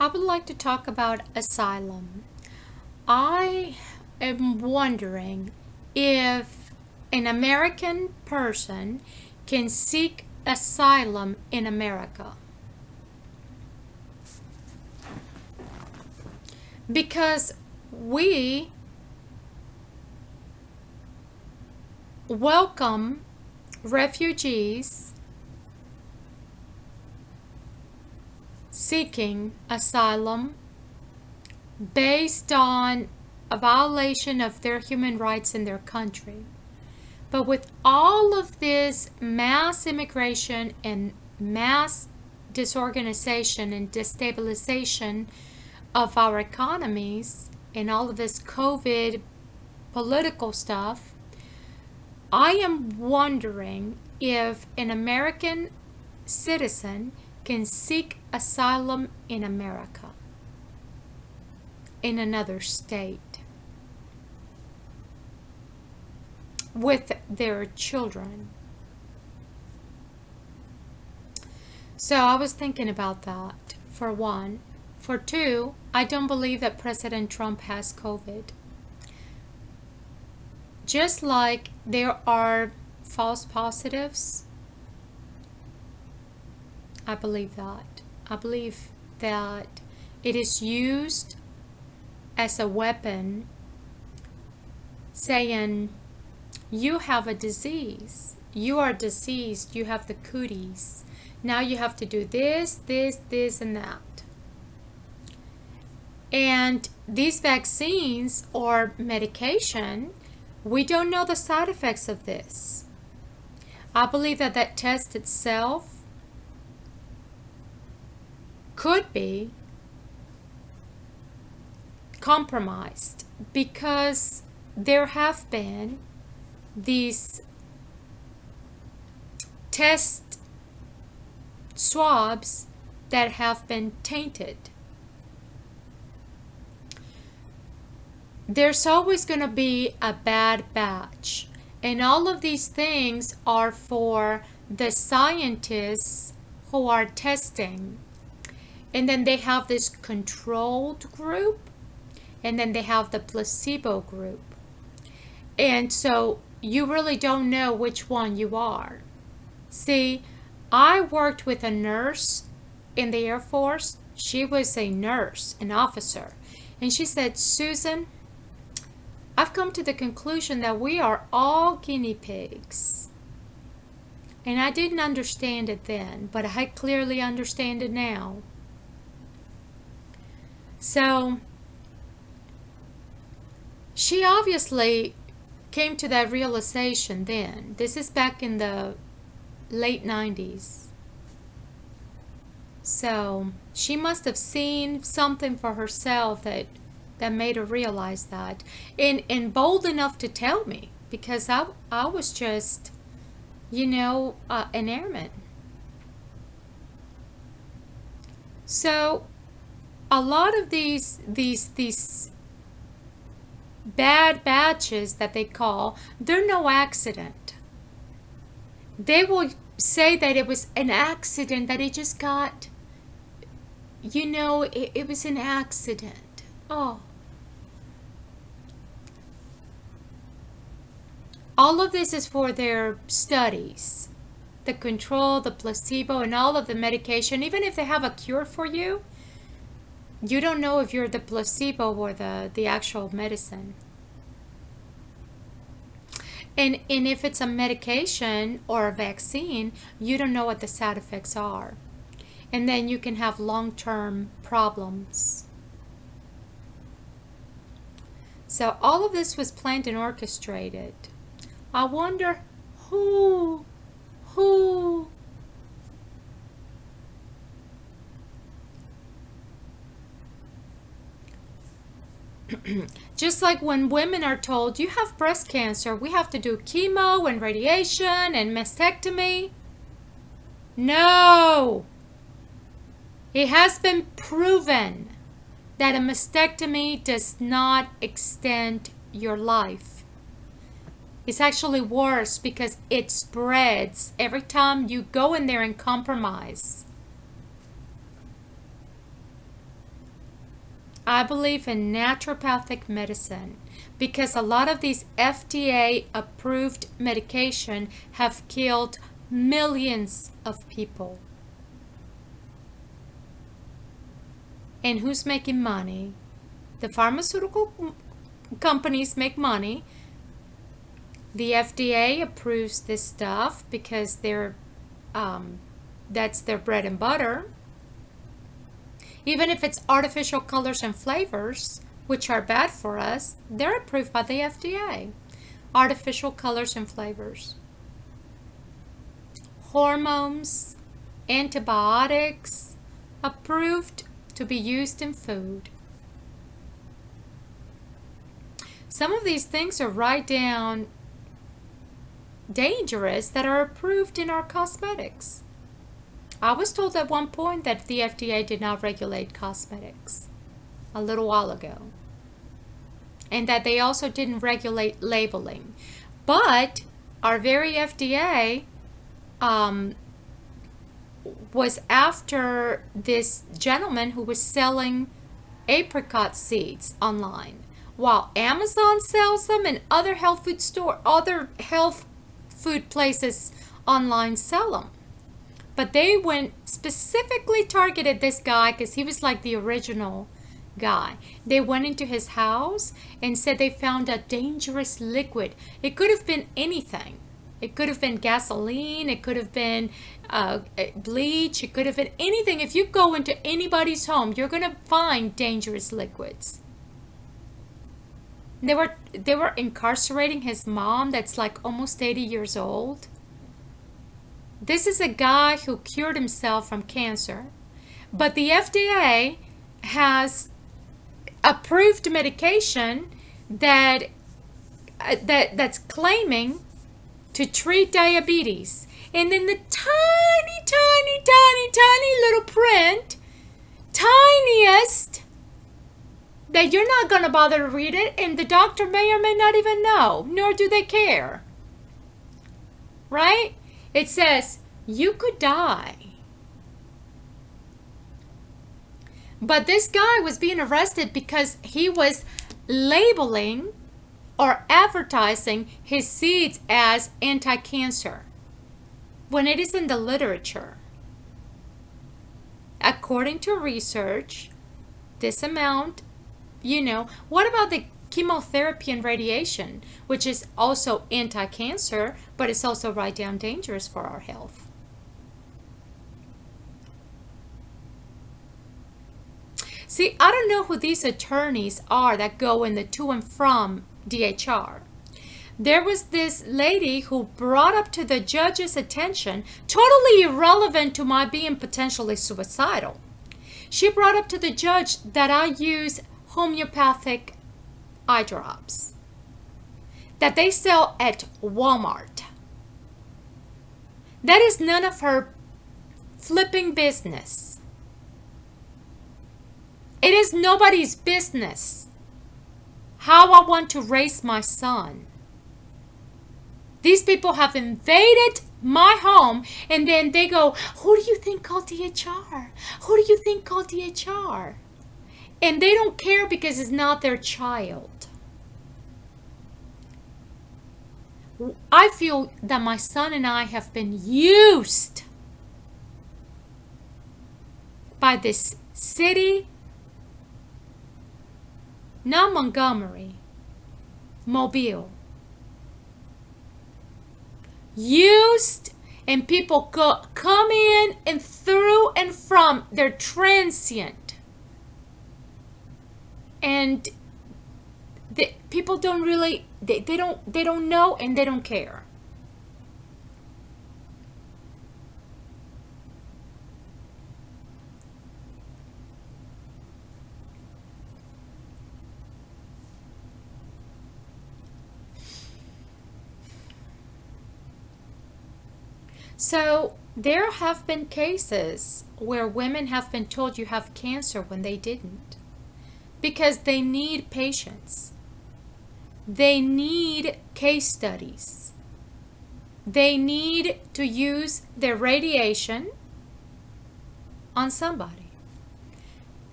I would like to talk about asylum. I am wondering if an American person can seek asylum in America. Because we welcome refugees seeking asylum based on a violation of their human rights in their country. But with all of this mass immigration and mass disorganization and destabilization of our economies and all of this COVID political stuff, I am wondering if an American citizen can seek asylum in America, in another state, with their children. So I was thinking about that, for one. For two, I don't believe that President Trump has COVID. Just like there are false positives, I believe that. I believe that it is used as a weapon saying, you have a disease. You are diseased. You have the cooties. Now you have to do this, and that. And these vaccines or medication, we don't know the side effects of this. I believe that that test itself could be compromised because there have been these test swabs that have been tainted. There's always going to be a bad batch, and all of these things are for the scientists who are testing. And then they have this controlled group, and then they have the placebo group. And so you really don't know which one you are. See, I worked with a nurse in the Air Force. She was a nurse, an officer. And she said, Susan, I've come to the conclusion that we are all guinea pigs. And I didn't understand it then, but I clearly understand it now. So she obviously came to that realization then. This is back in the late 90s. So she must have seen something for herself that made her realize that. And bold enough to tell me, because I was just, an airman. So a lot of these bad batches that they call, they're no accident. They will say that it was an accident, that it just got, it was an accident. Oh. All of this is for their studies. The control, the placebo, and all of the medication. Even if they have a cure for you, you don't know if you're the placebo or the actual medicine. And if it's a medication or a vaccine, you don't know what the side effects are. And then you can have long-term problems. So all of this was planned and orchestrated. I wonder who just like when women are told, you have breast cancer, we have to do chemo and radiation and mastectomy. No! It has been proven that a mastectomy does not extend your life. It's actually worse because it spreads every time you go in there and compromise. I believe in naturopathic medicine because a lot of these FDA approved medication have killed millions of people. And who's making money? The pharmaceutical companies make money. The FDA approves this stuff because that's their bread and butter. Even if it's artificial colors and flavors, which are bad for us, they're approved by the FDA. Artificial colors and flavors. Hormones, antibiotics, approved to be used in food. Some of these things are right down dangerous that are approved in our cosmetics. I was told at one point that the FDA did not regulate cosmetics a little while ago, and that they also didn't regulate labeling. But our very FDA was after this gentleman who was selling apricot seeds online, while Amazon sells them and other health food places online sell them. But they went specifically targeted this guy because he was like the original guy. They went into his house and said they found a dangerous liquid. It could have been anything. It could have been gasoline. It could have been bleach. It could have been anything. If you go into anybody's home, you're going to find dangerous liquids. They were incarcerating his mom that's like almost 80 years old. This is a guy who cured himself from cancer, but the FDA has approved medication that's claiming to treat diabetes. And in the tiny little print, tiniest, that you're not going to bother to read it, and the doctor may or may not even know, nor do they care. Right? It says, you could die. But this guy was being arrested because he was labeling or advertising his seeds as anti-cancer when it is in the literature. According to research, this amount, what about the chemotherapy and radiation, which is also anti-cancer, but it's also right down dangerous for our health? See, I don't know who these attorneys are that go in the to and from DHR. There was this lady who brought up to the judge's attention, totally irrelevant to my being potentially suicidal. She brought up to the judge that I use homeopathic eye drops that they sell at Walmart. That is none of her flipping business. It is nobody's business how I want to raise my son. These people have invaded my home, and then they go, who do you think called DHR? Who do you think called DHR? And they don't care because it's not their child. I feel that my son and I have been used by this city, not Montgomery, Mobile. Used, and people come in and through and from. They're transient. And people don't really, they don't know, and they don't care. So there have been cases where women have been told you have cancer when they didn't, because they need patients. They need case studies. They need to use their radiation on somebody.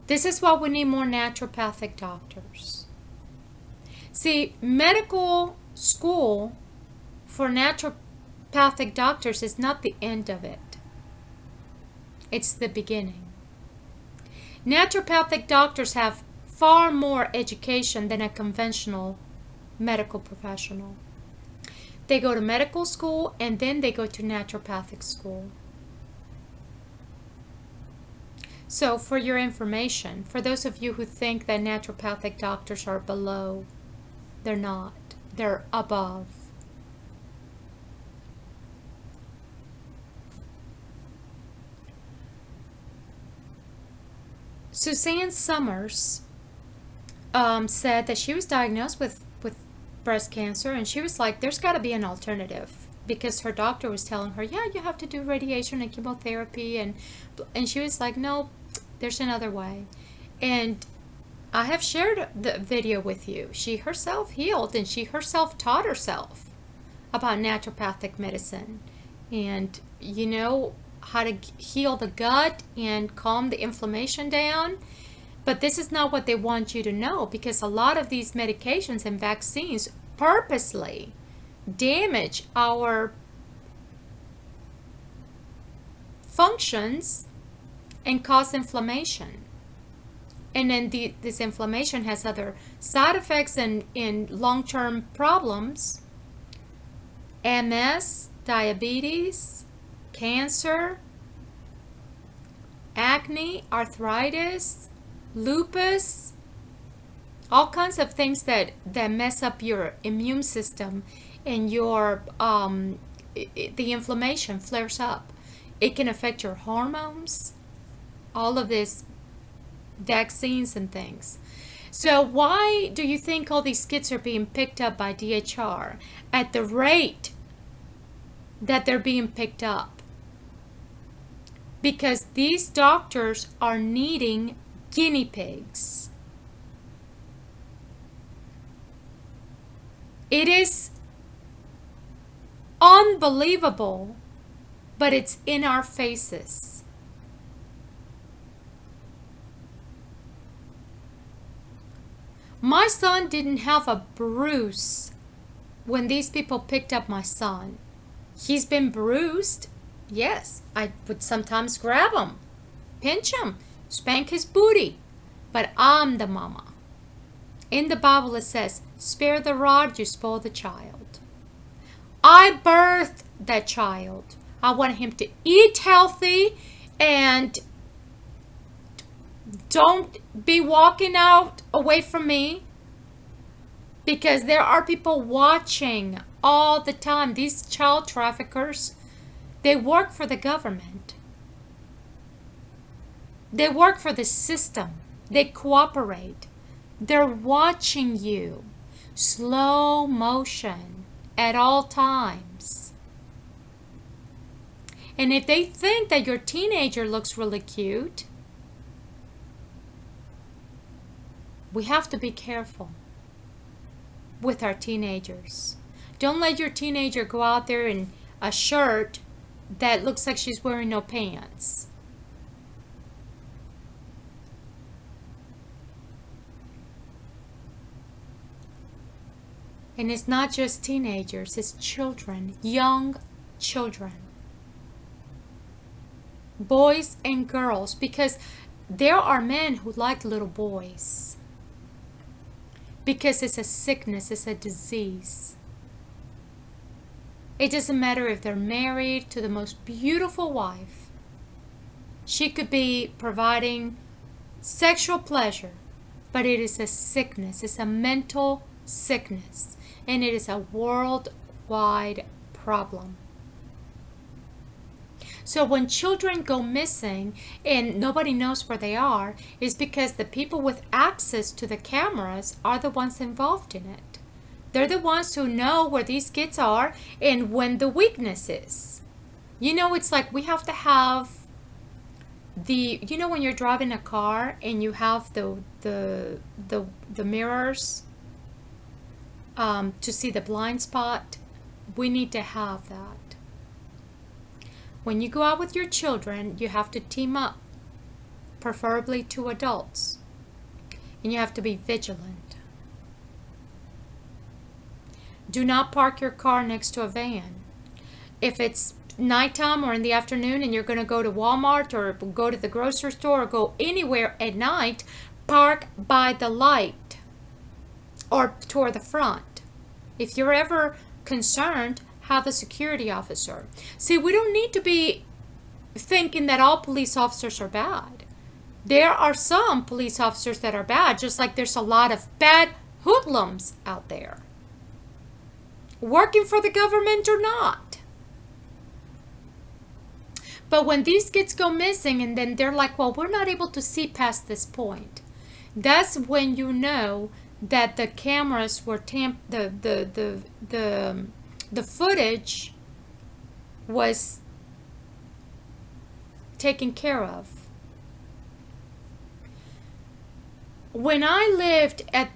This is why we need more naturopathic doctors. See, medical school for naturopathic doctors is not the end of it. It's the beginning. Naturopathic doctors have far more education than a conventional medical professional. They go to medical school and then they go to naturopathic school. So for your information, for those of you who think that naturopathic doctors are below, they're not. They're above. Suzanne Summers said that she was diagnosed with breast cancer, and she was like, there's got to be an alternative, because her doctor was telling her, yeah, you have to do radiation and chemotherapy, and she was like, no, there's another way. And I have shared the video with you. She herself healed, and she herself taught herself about naturopathic medicine and how to heal the gut and calm the inflammation down. But this is not what they want you to know, because a lot of these medications and vaccines purposely damage our functions and cause inflammation. And then this inflammation has other side effects and long-term problems. MS, diabetes, cancer, acne, arthritis, lupus, all kinds of things that mess up your immune system, and your the inflammation flares up. It can affect your hormones, all of this vaccines and things. So why do you think all these kits are being picked up by DHR at the rate that they're being picked up? Because these doctors are needing guinea pigs. It is unbelievable, but it's in our faces. My son didn't have a bruise when these people picked up my son. He's been bruised. Yes, I would sometimes grab him, pinch him, spank his booty. But I'm the mama. In the Bible it says, spare the rod, you spoil the child. I birthed that child. I want him to eat healthy and don't be walking out away from me, because there are people watching all the time. These child traffickers, they work for the government. They work for the system. They cooperate. They're watching you. Slow motion at all times. And if they think that your teenager looks really cute, we have to be careful with our teenagers. Don't let your teenager go out there in a shirt that looks like she's wearing no pants. And it's not just teenagers, it's children, young children. Boys and girls, because there are men who like little boys. Because it's a sickness, it's a disease. It doesn't matter if they're married to the most beautiful wife. She could be providing sexual pleasure, but it is a sickness. It's a mental sickness, and it is a worldwide problem. So when children go missing and nobody knows where they are, is because the people with access to the cameras are the ones involved in it. They're the ones who know where these kids are and when the weakness is. It's like we have to have when you're driving a car and you have the mirrors to see the blind spot, we need to have that. When you go out with your children, you have to team up. preferably two adults. And you have to be vigilant. Do not park your car next to a van. If it's nighttime or in the afternoon and you're going to go to Walmart or go to the grocery store or go anywhere at night, park by the light or toward the front. If you're ever concerned, have a security officer. See, we don't need to be thinking that all police officers are bad. There are some police officers that are bad, just like there's a lot of bad hoodlums out there, working for the government or not. But when these kids go missing and then they're like, well, we're not able to see past this point, that's when you know that the cameras were the footage was taken care of. When I lived at,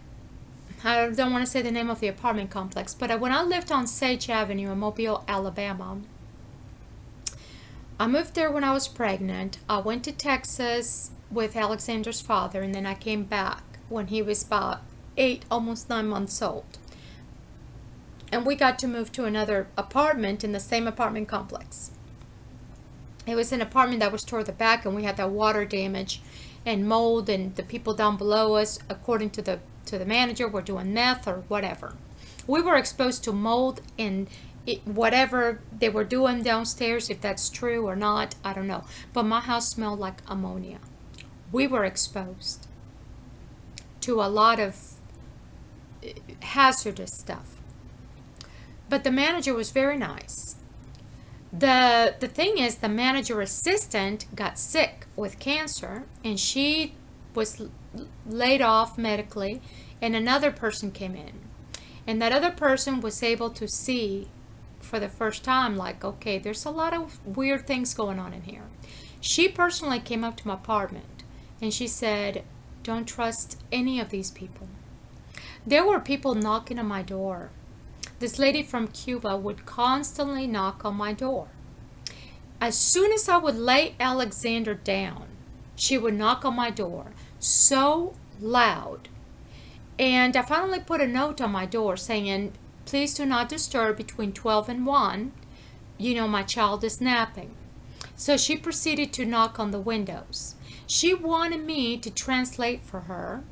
I don't want to say the name of the apartment complex, but when I lived on Sage Avenue in Mobile, Alabama, I moved there when I was pregnant. I went to Texas with Alexander's father, and then I came back when he was about 8, almost 9 months old. And we got to move to another apartment in the same apartment complex. It was an apartment that was toward the back, and we had that water damage and mold, and the people down below us, according to the manager, were doing meth or whatever. We were exposed to mold and whatever they were doing downstairs. If that's true or not, I don't know. But my house smelled like ammonia. We were exposed to a lot of hazardous stuff. But the manager was very nice. The thing is, the manager assistant got sick with cancer, and she was laid off medically, and another person came in. And that other person was able to see for the first time, like, okay, there's a lot of weird things going on in here. She personally came up to my apartment, and she said, don't trust any of these people. There were people knocking on my door. This lady from Cuba would constantly knock on my door. As soon as I would lay Alexander down, she would knock on my door so loud. And I finally put a note on my door saying, please do not disturb between 12 and 1. You know, my child is napping. So she proceeded to knock on the windows. She wanted me to translate for her,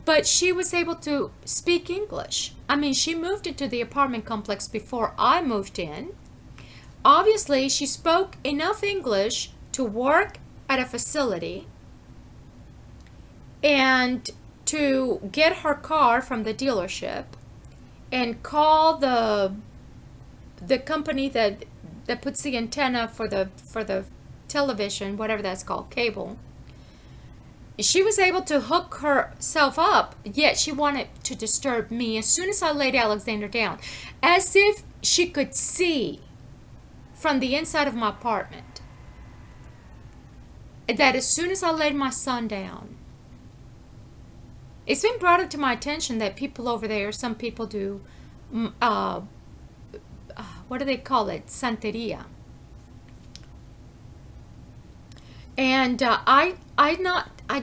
but she was able to speak English. I mean, she moved into the apartment complex before I moved in. Obviously, she spoke enough English to work at a facility and to get her car from the dealership and call the company that puts the antenna for the television, whatever that's called, cable. She was able to hook herself up, yet she wanted to disturb me as soon as I laid Alexander down, as if she could see from the inside of my apartment that as soon as I laid my son down. It's been brought up to my attention that people over there, some people do, what do they call it? Santeria. And I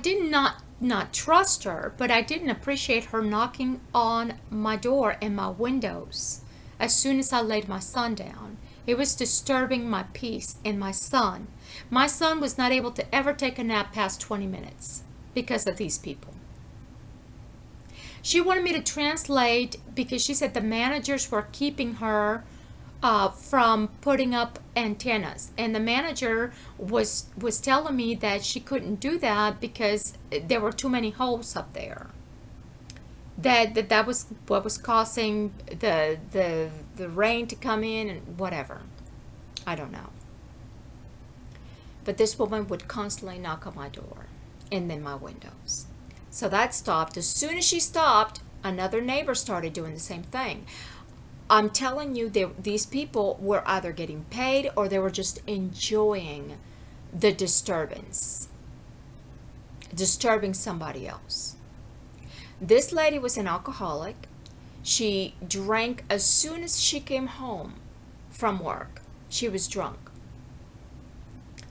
did not trust her, but I didn't appreciate her knocking on my door and my windows as soon as I laid my son down. It was disturbing my peace and my son. My son was not able to ever take a nap past 20 minutes because of these people. She wanted me to translate because she said the managers were keeping her from putting up antennas, and the manager was telling me that she couldn't do that because there were too many holes up there. That was what was causing the rain to come in and whatever. I don't know. But this woman would constantly knock on my door and then my windows. So that stopped. As soon as she stopped, another neighbor started doing the same thing. I'm telling you, these people were either getting paid or they were just enjoying the disturbance, disturbing somebody else. This lady was an alcoholic. She drank as soon as she came home from work. She was drunk.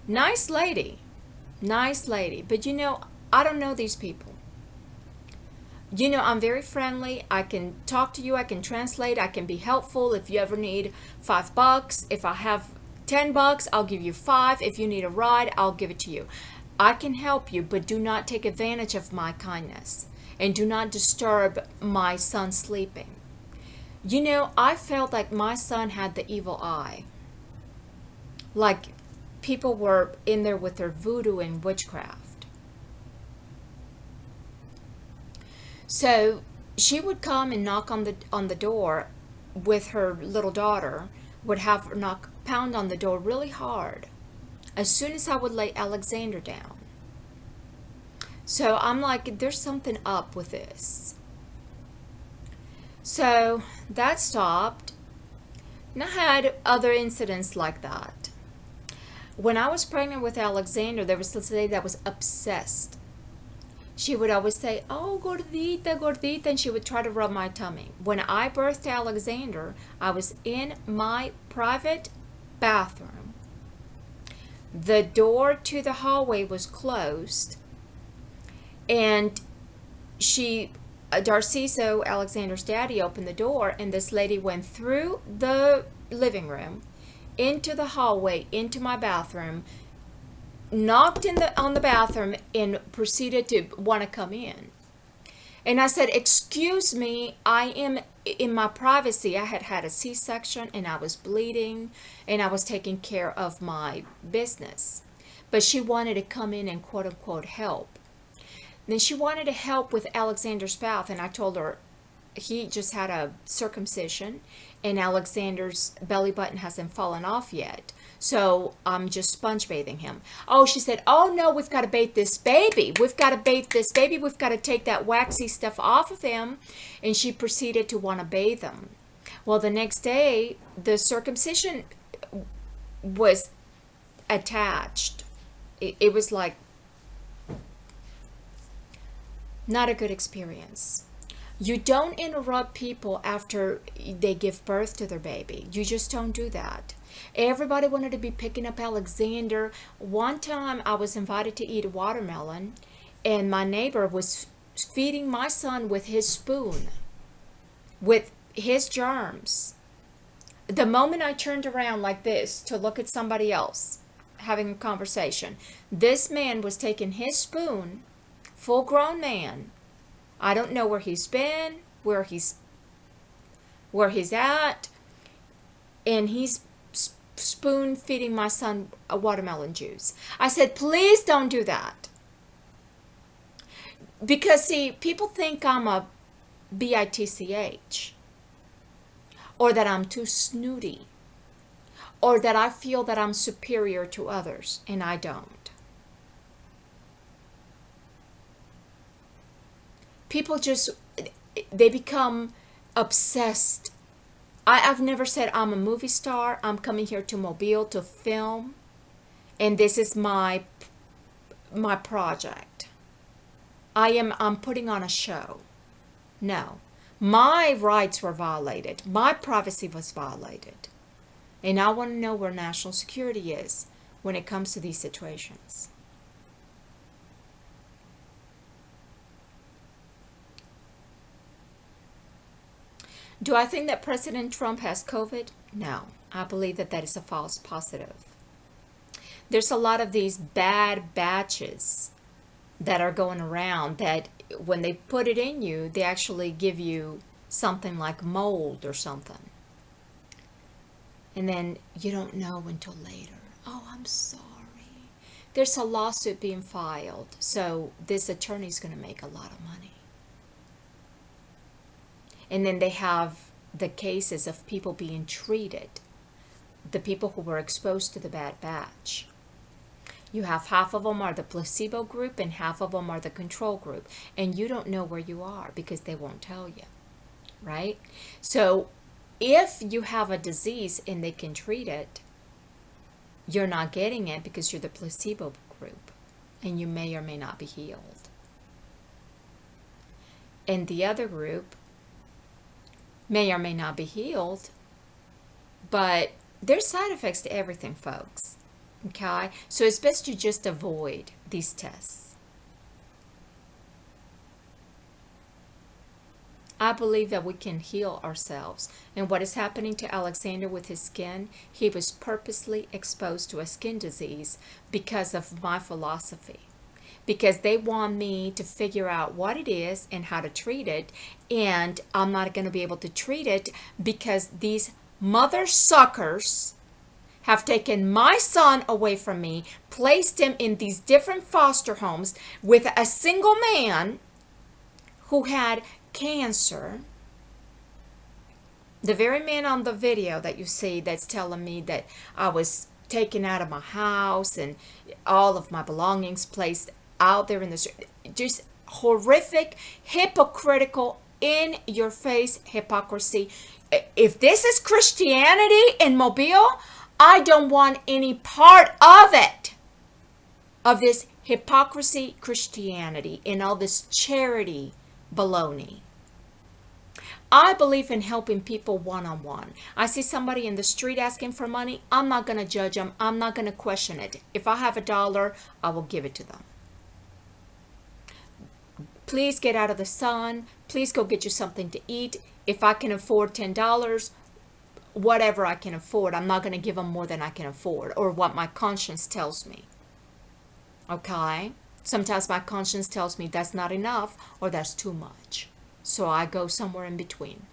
Nice lady, Nice lady. But I don't know these people. I'm very friendly. I can talk to you. I can translate. I can be helpful. If you ever need $5, if I have $10, I'll give you five. If you need a ride, I'll give it to you. I can help you, but do not take advantage of my kindness and do not disturb my son sleeping. I felt like my son had the evil eye. Like people were in there with their voodoo and witchcraft. So she would come and knock on the door with her little daughter, would have her pound on the door really hard as soon as I would lay Alexander down. So I'm like, there's something up with this. So that stopped. And I had other incidents like that. When I was pregnant with Alexander, there was this lady that was obsessed. She would always say, "Oh, gordita, gordita," and she would try to rub my tummy. When I birthed Alexander, I was in my private bathroom. The door to the hallway was closed, and Darciso, Alexander's daddy, opened the door, and this lady went through the living room, into the hallway, into my bathroom, knocked on the bathroom, and proceeded to want to come in. And I said, "Excuse me, I am in my privacy. I had had a C-section, and I was bleeding, and I was taking care of my business." But she wanted to come in and quote unquote help. Then she wanted to help with Alexander's bath, and I told her he just had a circumcision, and Alexander's belly button hasn't fallen off yet. So I'm just sponge bathing him. Oh, she said, "Oh no, we've got to bathe this baby. We've got to bathe this baby. We've got to take that waxy stuff off of him." And she proceeded to want to bathe him. Well, the next day, the circumcision was attached. It was like not a good experience. You don't interrupt people after they give birth to their baby. You just don't do that. Everybody wanted to be picking up Alexander. One time I was invited to eat a watermelon, and my neighbor was feeding my son with his spoon, with his germs. The moment I turned around like this to look at somebody else having a conversation, this man was taking his spoon, full grown man. I don't know where he's been, where he's at, and he's spoon feeding my son a watermelon juice. I said, "Please don't do that." Because see, people think I'm a bitch, or that I'm too snooty, or that I feel that I'm superior to others, and I don't. People just, they become obsessed. I've never said I'm a movie star. I'm coming here to Mobile to film, and this is my project. I'm putting on a show. No. My rights were violated. My privacy was violated. And I want to know where national security is when it comes to these situations. Do I think that President Trump has COVID? No. I believe that that is a false positive. There's a lot of these bad batches that are going around that when they put it in you, they actually give you something like mold or something. And then you don't know until later. "Oh, I'm sorry." There's a lawsuit being filed, so this attorney's going to make a lot of money. And then they have the cases of people being treated, the people who were exposed to the bad batch. You have half of them are the placebo group and half of them are the control group. And you don't know where you are because they won't tell you, right? So if you have a disease and they can treat it, you're not getting it because you're the placebo group and you may or may not be healed. And the other group may or may not be healed, but there's side effects to everything, folks. Okay? So it's best you just avoid these tests. I believe that we can heal ourselves. And what is happening to Alexander with his skin, he was purposely exposed to a skin disease because of my philosophy. Because they want me to figure out what it is and how to treat it. And I'm not going to be able to treat it because these mother suckers have taken my son away from me, placed him in these different foster homes with a single man who had cancer. The very man on the video that you see that's telling me that I was taken out of my house and all of my belongings placed out there in the street. Just horrific, hypocritical, in your face hypocrisy. If this is Christianity in Mobile, I don't want any part of it, of this hypocrisy Christianity and all this charity baloney. I believe in helping people one-on-one. I see somebody in the street asking for money, I'm not going to judge them. I'm not going to question it. If I have $1, I will give it to them. Please get out of the sun. Please go get you something to eat. If I can afford $10, whatever I can afford, I'm not going to give them more than I can afford or what my conscience tells me. Okay? Sometimes my conscience tells me that's not enough or that's too much. So I go somewhere in between.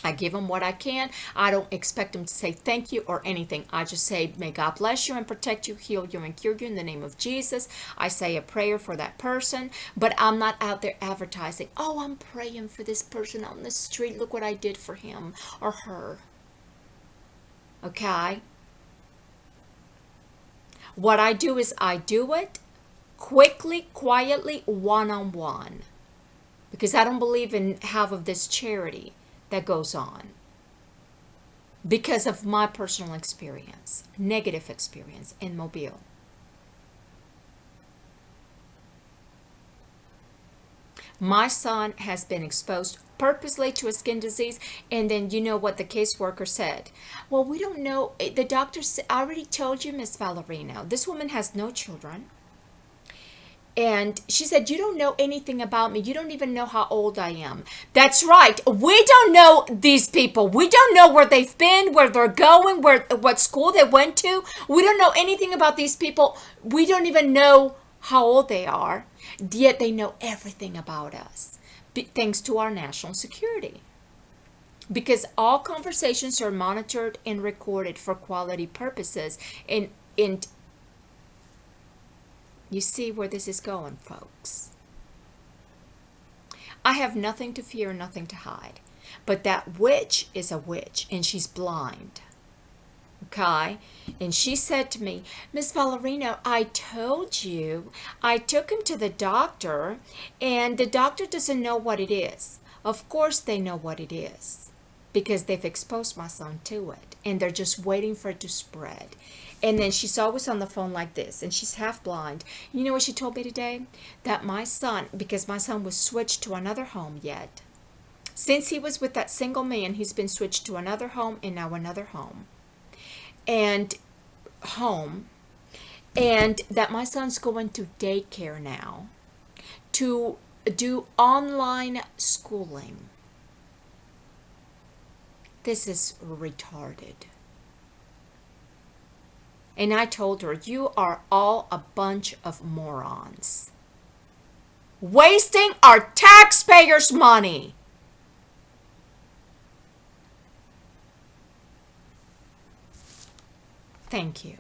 I give them what I can. I don't expect them to say thank you or anything. I just say, may God bless you and protect you, heal you and cure you in the name of Jesus. I say a prayer for that person, but I'm not out there advertising, oh, I'm praying for this person on the street. Look what I did for him or her. Okay? What I do is I do it quickly, quietly, one-on-one. Because I don't believe in half of this charity that goes on. Because of my personal experience, negative experience in Mobile. My son has been exposed purposely to a skin disease, and then you know what the caseworker said. Well, we don't know. The doctor already told you, Miss Valerino, this woman has no children. And she said, you don't know anything about me. You don't even know how old I am. That's right. We don't know these people. We don't know where they've been, where they're going, what school they went to. We don't know anything about these people. We don't even know how old they are. Yet they know everything about us, thanks to our national security. Because all conversations are monitored and recorded for quality purposes. And you see where this is going, folks. I have nothing to fear, nothing to hide. But that witch is a witch, and she's blind. Okay? And she said to me, Miss Valerino, I told you, I took him to the doctor, and the doctor doesn't know what it is. Of course they know what it is, because they've exposed my son to it, and they're just waiting for it to spread. And then she's always on the phone like this, and she's half blind. You know what she told me today? That my son, because my son was switched to another home yet. Since he was with that single man, he's been switched to another home and now another home. And that my son's going to daycare now to do online schooling. This is retarded. And I told her, you are all a bunch of morons. Wasting our taxpayers' money. Thank you.